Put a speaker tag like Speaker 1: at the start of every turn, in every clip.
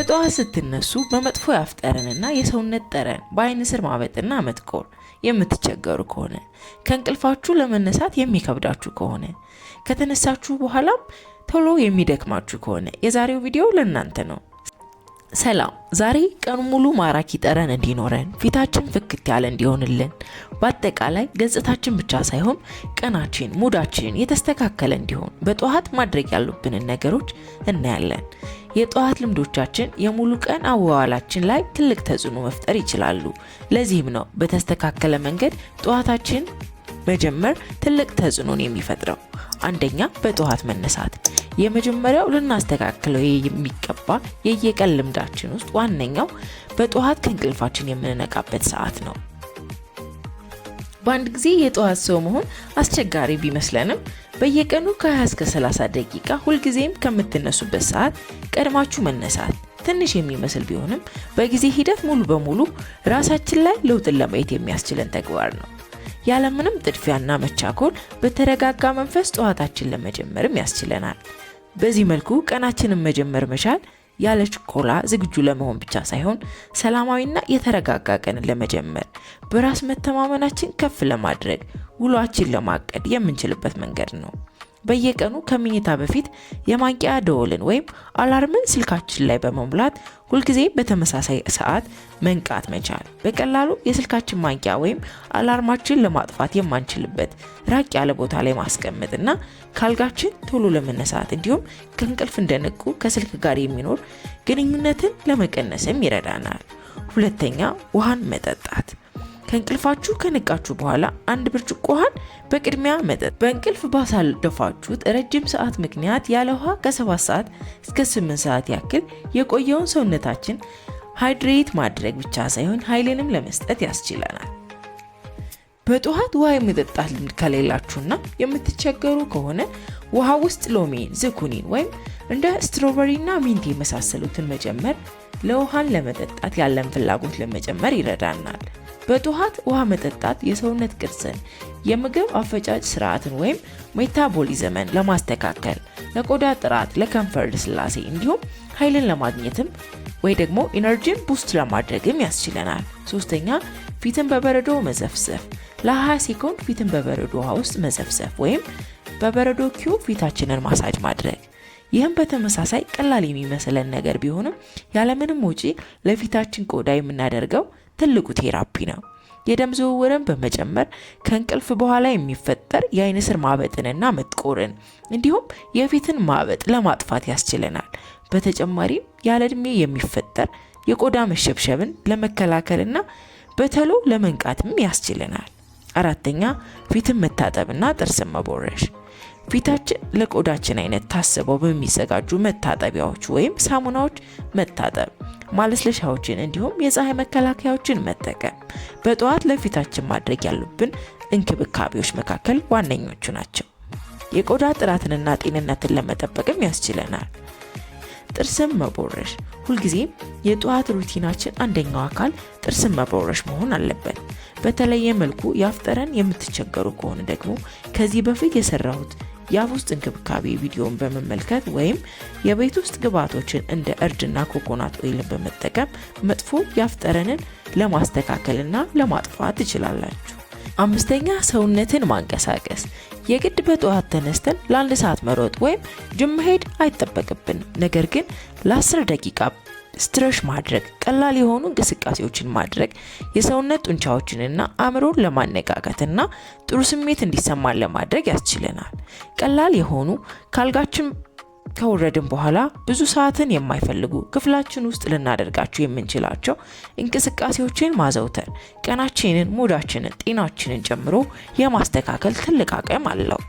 Speaker 1: በጠዋት ስትነሱ በመጥፎ ያፍጠረንና የሰውነት ጠረን በአይን ስር ማበጥና መጥቆር የምትቸገሩ ከሆነ ከእንቅልፋችሁ ለመነሳት የሚከብዳችሁ ከሆነ ከተነሳችሁ በኋላም ቶሎ የሚደክማችሁ ከሆነ የዛሬው ቪዲዮ ለእናንተ ነው። ሰላም፣ ዛሬ ቀኑ ሙሉ ማራኪ ጠረን እንዲኖረን ፊታችን ፍክት ያለ እንዲሆንልን በአጠቃላይ ገጽታችን ብቻ ሳይሆን ቀናችን ሙዳችን የተስተካከለ እንዲሆን በጠዋት ማድረግ ያሉብንን ነገሮች እናያለን። የጠዋት ልምዶቻችን የሙሉ ቀን አዋዋላችን ላይ ትልቅ ተጽዕኖ መፍጠር ይችላሉ። ለዚህም ነው በተስተካከለ መንገድ ጠዋታችን መጀመር ትልቅ ተጽዕኖን የሚፈጥረው። አንደኛ፣ በጠዋት መነሳት። የመጀመሪያው ልናስተካክለው የሚገባ የየቀን ልምዳችን ውስጥ ዋነኛው በጠዋት ከእንቅልፋችን የምንነቃበት ሰዓት ነው። በአንድ ጊዜ የጠዋት ሰው መሆን አስቸጋሪ ቢመስለንም በየቀኑ ከ20 እስከ 30 ደቂቃ ሁልጊዜም ከምትነሱበት ሰዓት ቀድማችሁ መነሳት ትንሽ የሚመስል ቢሆንም በጊዜ ሂደት ሙሉ በሙሉ ራሳችን ላይ ለውጥን ለማየት የሚያስችለን ተግባር ነው። ያለምንም ጥድፊያና መቻኮል በተረጋጋ መንፈስ ጠዋታችን ለመጀመርም ያስችለናል። በዚህ መልኩ ቀናችንን መጀመር መቻል ያለ ችኮላ ዝግጁ ለመሆን ብቻ ሳይሆን ሰላማዊና የተረጋጋ ቀንን ለመጀመር በራስ መተማመናችን ከፍ ለማድረግ ውሏችን ለማቀድ የምንችልበት መንገድ ነው። በየቀኑ ከመኝታ በፊት የማንቂያ ደወልን ወይም አላርምን ስልካችን ላይ በመሙላት ሁልጊዜ በተመሳሳይ ሰዓት መንቃት መቻል በቀላሉ የስልካችን ማንቂያ ወይም አላርማችን ለማጥፋት የማንችልበት ራቅ ያለ ቦታ ላይ ማስቀመጥና ካልጋችን ቶሎ ለመነሳት እንዲሁም ከእንቅልፍ እንደነቁ ከስልክ ጋር የሚኖር ግንኙነትን ለመቀነስም ይረዳናል። ሁለተኛ፣ ውሃን መጠጣት። ከእንቅልፋችሁ ከነቃችሁ በኋላ 1 ብርጭቆ ውሃን በቅድሚያ መጠጥ። በእንቅልፍ ባሳለፋችሁት ረጅም ሰዓት ምክንያት ያለ ውሃ ከ7 ሰዓት እስከ 8 ሰዓት ያክል የቆየውን ሰውነታችን ሃይድሬት ማድረግ ብቻ ሳይሆን ኃይልንም ለመስጠት ያስችለናል። በጠዋት ውሃ የመጠጣት ልምድ ከሌላችሁና የምትቸገሩ ከሆነ ውሃ ውስጥ ሎሚን፣ ዝኩኒን ወይም እንደ ስትሮበሪና ሚንት የመሳሰሉትን መጨመር ለውሃን ለመጠጣት ያለን ፍላጎት ለመጨመር ይረዳናል። በጠዋት ውሃ መጠጣት የሰውነት ቅርጽን፣ የምግብ አፈጫጭ ስርዓትን ወይም ሜታቦሊዝምን ለማስተካከል፣ ለቆዳ ጥራት፣ ለከንፈር ልስላሴ እንዲሁም ኃይልን ለማግኘትም ወይ ደግሞ ኢነርጂን ቡስት ለማድረግም ያስችለናል። ሶስተኛ፣ ፊትን በበረዶ መዘፍዘፍ። ለ20 ሴኮንድ ፊትን በበረዶ ውሃ ውስጥ መዘፍዘፍ ወይም በበረዶ ኪዩብ ፊታችንን ማሳጅ ማድረግ። ይህም በተመሳሳይ ቀላል የሚመስለን ነገር ቢሆንም ያለምንም ወጪ ለፊታችን ቆዳ የምናደርገው ትልቁ ቴራፒ ነው። የደም ዝውውርን በመጨመር ከእንቅልፍ በኋላ የሚፈጠር የአይን ስር ማበጥንና መጥቆርን እንዲሁም የፊትን ማበጥ ለማጥፋት ያስችለናል። በተጨማሪም ያለ ዕድሜ የሚፈጠር የቆዳ መሸብሸብን ለመከላከልና በተሎ ለመንቃትም ያስችለናል። አራተኛ፣ ፊትን መታጠብና ጥርስን መቦረሽ። ፊታችን ለቆዳችን አይነት ታስበው በሚዘጋጁ መታጠቢያዎች ወይም ሳሙናዎች መታጠብ፣ ማለስለሻዎችን እንዲሁም የፀሐይ መከላከያዎችን መጠቀም በጠዋት ለፊታችን ማድረግ ያሉብን እንክብካቤዎች መካከል ዋነኞቹ ናቸው። የቆዳ ጥራትንና ጤንነትን ለመጠበቅም ያስችለናል። ጥርስን መቦረሽ። ሁልጊዜም የጠዋት ሩቲናችን አንደኛው አካል ጥርስን መቦረሽ መሆን አለበት። በተለየ መልኩ ያፍጠረን የምትቸገሩ ከሆነ ደግሞ ከዚህ በፊት የሰራሁት የአፍ ውስጥ እንክብካቤ ቪዲዮን በመመልከት ወይም የቤት ውስጥ ግብዓቶችን እንደ እርድና ኮኮናት ኦይልን በመጠቀም መጥፎ ያፍጠረንን ለማስተካከልና ለማጥፋት ትችላላችሁ። አምስተኛ፣ ሰውነትን ማንቀሳቀስ። የግድ በጠዋት ተነስተን ለ1 ሰዓት መሮጥ ወይም ጅም መሄድ አይጠበቅብንም። ነገር ግን ለ10 ደቂቃ ስትሬች ማድረግ፣ ቀላል የሆኑ እንቅስቃሴዎችን ማድረግ የሰውነት ጡንቻዎችንና አእምሮን ለማነቃቃትና ጥሩ ስሜት እንዲሰማን ለማድረግ ያስችለናል። ቀላል የሆኑ ካልጋችን ከወረድን በኋላ ብዙ ሰዓትን የማይፈልጉ ክፍላችን ውስጥ ልናደርጋቸው የምንችላቸው እንቅስቃሴዎችን ማዘውተር ቀናችንን፣ ሙዳችንን፣ ጤናችንን ጨምሮ የማስተካከል ትልቅ አቅም አለው።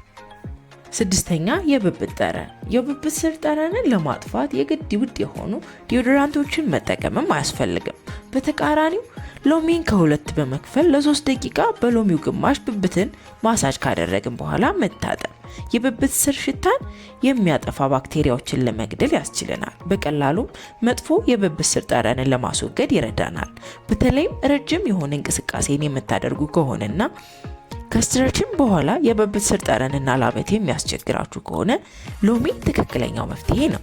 Speaker 1: ስድስተኛ፣ የብብት ጠረን። የብብት ስር ጠረንን ለማጥፋት የግድ ውድ የሆኑ ዲዮድራንቶችን መጠቀምም አያስፈልግም። በተቃራኒው ሎሚን ከ2 በመክፈል ለ3 ደቂቃ በሎሚው ግማሽ ብብትን ማሳጅ ካደረግን በኋላ መታጠብ የብብት ስር ሽታን የሚያጠፋ ባክቴሪያዎችን ለመግደል ያስችለናል። በቀላሉም መጥፎ የብብት ስር ጠረንን ለማስወገድ ይረዳናል። በተለይም ረጅም የሆነ እንቅስቃሴን የምታደርጉ ከሆነና ከስትሬችም በኋላ የብብት ስር ጠረንና ላበት የሚያስቸግራችሁ ከሆነ ሎሚ ትክክለኛው መፍትሄ ነው።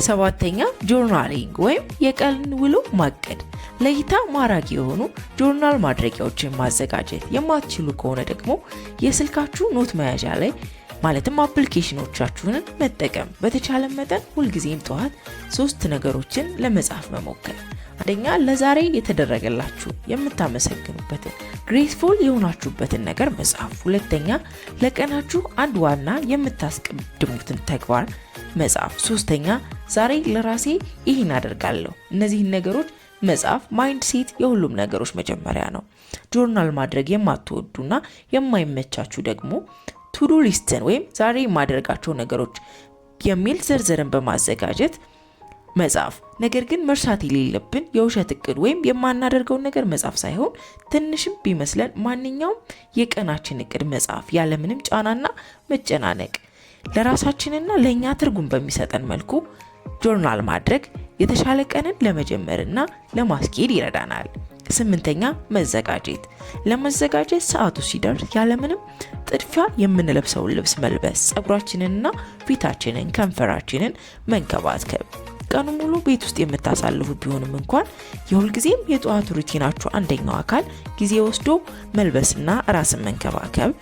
Speaker 1: 7ኛ ጆርናሊንግ ወይም የቀን ውሎ ማቀድ። ለእይታ ማራኪ የሆኑ ጆርናል ማድረጊያዎችን ማዘጋጀት የማትችሉ ከሆነ ደግሞ የስልካችሁ ኖት መያዣ ላይ ማለትም አፕሊኬሽኖቻችሁን መጠቀም። በተቻለ መጠን ሁልጊዜም ጠዋት 3 ነገሮችን ለመጻፍ መሞከር። አንደኛ ለዛሬ የተደረገላችሁ የምታመሰግኑበትን ግሬስፉል የሆናችሁበትን ነገር መጻፍ። ሁለተኛ ለቀናችሁ አንድ ዋና የምታስቀድሙትን ተግባር መጻፍ። ሶስተኛ ዛሬ ለራሴ ይህን አደርጋለሁ። እነዚህን ነገሮች መጻፍ ማይንድ ሴት የሁሉም ነገሮች መጀመሪያ ነው። ጆርናል ማድረግ የማትወዱና የማይመቻችሁ ደግሞ ቱዱ ሊስትን ወይም ዛሬ የማደርጋቸው ነገሮች የሚል ዝርዝርን በማዘጋጀት መጻፍ። ነገር ግን መርሳት የሌለብን የውሸት እቅድ ወይም የማናደርገውን ነገር መጻፍ ሳይሆን ትንሽም ቢመስለን ማንኛውም የቀናችን እቅድ መጻፍ ያለምንም ጫናና መጨናነቅ ለራሳችንና ለኛ ትርጉም በሚሰጠን መልኩ ጆርናል ማድረግ የተሻለ ቀንን ለመጀመርና ለማስኬድ ይረዳናል። 8ኛ መዘጋጀት። ለመዘጋጀት ሰዓቱ ሲደርስ ያለምንም ጥድፊያ የምንለብሰውን ልብስ መልበስ፣ ጸጉራችንንና ፊታችንን ከንፈራችንን መንከባከብ። ቀኑ ሙሉ ቤት ውስጥ የምታሳልፉ ቢሆንም እንኳን የሁልጊዜም የጠዋት ሩቲናችሁ አንደኛው አካል ጊዜ ወስዶ መልበስና ራስን መንከባከብ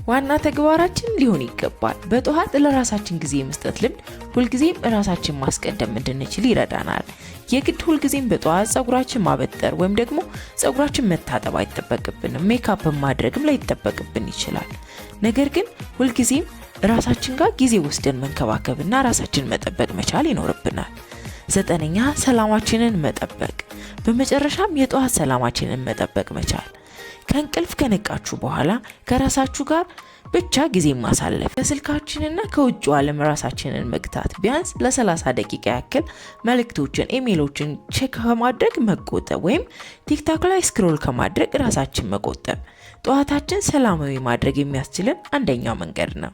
Speaker 1: ዋና ተግባራችን ሊሆን ይገባል። በጠዋት ለራሳችን ጊዜ መስጠት ልምድ ሁልጊዜም ራሳችን ማስቀደም እንድንችል ይረዳናል። የግድ ሁልጊዜም በጠዋት ጸጉራችን ማበጠር ወይም ደግሞ ጸጉራችን መታጠብ አይጠበቅብንም። ሜካፕ ማድረግም ላይጠበቅብን ይችላል። ነገር ግን ሁልጊዜም ራሳችን ጋር ጊዜ ወስደን መንከባከብና ራሳችን መጠበቅ መቻል ይኖርብናል። 9ኛ ሰላማችንን መጠበቅ። በመጨረሻም የጠዋት ሰላማችንን መጠበቅ መቻል። ከእንቅልፍ ከነቃችሁ በኋላ ከራሳችሁ ጋር ብቻ ጊዜ ማሳለፍ፣ ከስልካችንና ከውጭው ዓለም ራሳችንን መግታት። ቢያንስ ለ30 ደቂቃ ያክል መልእክቶችን፣ ኢሜሎችን ቼክ ከማድረግ መቆጠብ ወይም ቲክቶክ ላይ ስክሮል ከማድረግ ራሳችን መቆጠብ ጠዋታችን ሰላማዊ ማድረግ የሚያስችልን አንደኛው መንገድ ነው።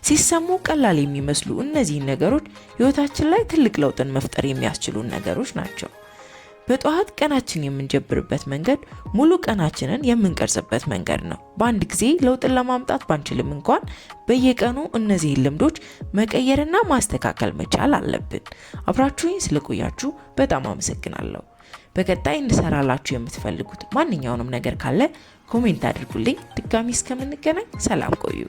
Speaker 1: ሲሰሙ ቀላል የሚመስሉ እነዚህ ነገሮች ህይወታችን ላይ ትልቅ ለውጥን መፍጠር የሚያስችሉን ነገሮች ናቸው። በጠዋት ቀናችን የምንጀምርበት መንገድ ሙሉ ቀናችንን የምንቀርጽበት መንገድ ነው። በአንድ ጊዜ ለውጥን ለማምጣት ባንችልም እንኳን በየቀኑ እነዚህን ልምዶች መቀየርና ማስተካከል መቻል አለብን። አብራችሁኝ ስለቆያችሁ በጣም አመሰግናለሁ። በቀጣይ እንድሰራላችሁ የምትፈልጉት ማንኛውንም ነገር ካለ ኮሜንት አድርጉልኝ። ድጋሚ እስከምንገናኝ ሰላም ቆዩ።